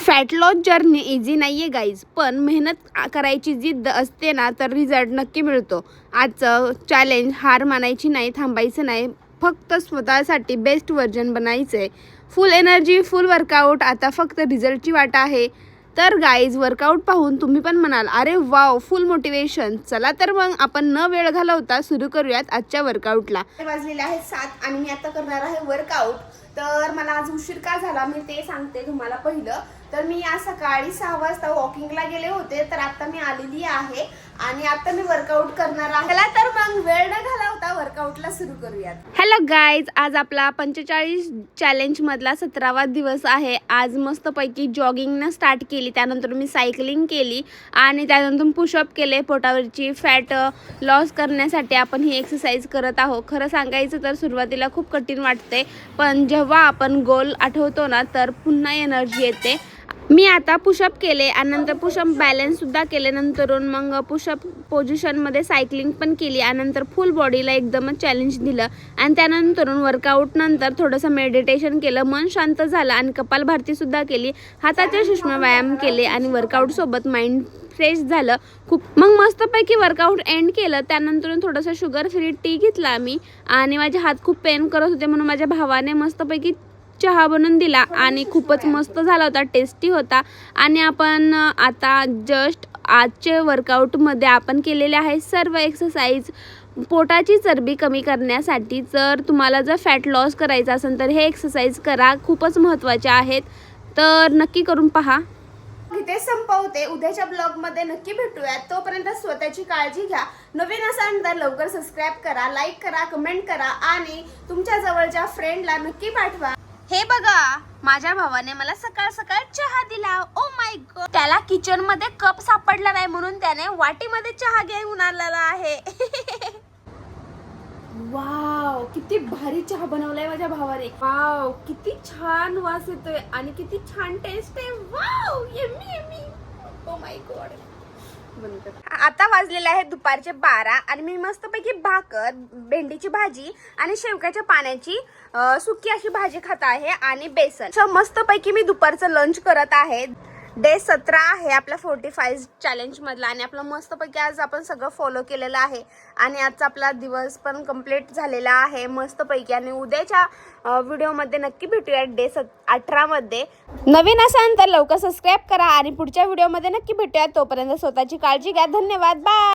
Fat loss journey easy नाही आहे guys, पण मेहनत करायची जिद्द असते ना तर रिझल्ट नक्की मिळतो. आजचं चॅलेंज हार मानायची नाही, थांबायचं नाही, फक्त स्वतःसाठी बेस्ट व्हर्जन बनायचं आहे. फुल एनर्जी, फुल वर्कआउट, आता फक्त रिझल्टची वाट आहे. तर गाईज वर्कआउट पाहून तुम्ही पण म्हणाल अरे वाव, फुल मोटिवेशन. चला तर मग आपण न वेळ घालवता सुरू करूयात आजच्या वर्कआउटला. वाजलेले आहेत 7 आणि मी आता करणार आहे वर्कआउट. तर मला आज उशीर का झाला मी ते सांगते तुम्हाला. पहिलं तर मी आज सकाळी 6 वाजता वॉकिंगला गेले होते, तर आता मी आलेली आहे आणि आता मी वर्कआउट करणार आहे. चला तर मग वेळ न घालवता वर्कआउटला सुरू करूयात. हॅलो गाईज, आज आपला 45 चॅलेंज मधला 17वा दिवस आहे. आज मस्तपैकी जॉगिंगनं स्टार्ट केली, त्यानंतर मी सायकलिंग केली आणि त्यानंतर पुशअप केले. पोटावरची फॅट लॉस करण्यासाठी आपण ही एक्सरसाइज करत आहोत. खरं सांगायचं तर सुरुवातीला खूप कठीण वाटते, पण जेव्हा आपण गोल आठवतो ना तर पुन्हा एनर्जी येते. मी आता पुशअप केले आणि नंतर पुशअप बॅलन्ससुद्धा केले. नंतरून मग पुशअप पोझिशनमध्ये सायकलिंग पण केली आणि नंतर फुल बॉडीला एकदमच चॅलेंज दिलं. आणि त्यानंतरून वर्कआउट नंतर थोडंसं मेडिटेशन केलं, मन शांत झालं आणि कपालभातीसुद्धा केली. हाताचे सूक्ष्म व्यायाम केले आणि वर्कआउटसोबत माइंड फ्रेश झालं खूप. मग मस्तपैकी वर्कआउट एंड केलं. त्यानंतर थोडंसं शुगर फ्री टी घेतला मी आणि माझे हात खूप पेन करत होते, म्हणून माझ्या भावाने मस्तपैकी चहा बनवून दिला आणि खूपच मस्त झाला होता, टेस्टी होता. आणि आपण आता जस्ट आजचे वर्कआउटमध्ये आपण केलेले आहे सर्व एक्सरसाइज पोटाची चरबी कमी करण्यासाठी. जर तुम्हाला जर फॅट लॉस करायचा असेल तर हे एक्सरसाइज करा, खूपच महत्त्वाचे आहेत, तर नक्की करून पहा. इथे संपवते, उद्याच्या ब्लॉगमध्ये नक्की भेटूयात. तोपर्यंत स्वतःची काळजी घ्या. नवीन असाल तर लवकर सबस्क्राईब करा, लाईक करा, कमेंट करा आणि तुमच्या जवळच्या फ्रेंडला नक्की पाठवा. हे बघा, माझ्या भावाने मला सकाळ सकाळ चहा दिला. ओ माय गॉड, त्याला किचन मध्ये कप सापडला नाही म्हणून त्याने वाटीमध्ये चहा घेऊन आलेला आहे. वाव, किती भारी चहा बनवलाय माझ्या भावाने. वाव, किती छान वास येतोय आणि किती छान टेस्ट आहे. Wow, yummy yummy. Oh my God. आता वाजलेले आहेत दुपारचे 12 आणि मी मस्तपैकी भाकर, भेंडीची भाजी आणि शेवग्याच्या पाण्याची सुकी अशी भाजी खात आहे आणि बेसन. मस्तपैकी मी दुपारचं लंच करत आहे. डे 17 आहे आपला 45 चॅलेंज मधला आणि आपलं मस्तपैकी आज आपण सगळं फॉलो केलेलं आहे आणि आजचा आपला दिवस पण कंप्लीट झालेला आहे मस्तपैकी. आणि उद्याच्या व्हिडिओमध्ये नक्की भेटूया डे 18 मध्ये. नवीन असाल तर लवकर सबस्क्राईब करा आणि पुढच्या व्हिडिओमध्ये नक्की भेटूया. तोपर्यंत स्वतःची काळजी घ्या. धन्यवाद, बाय.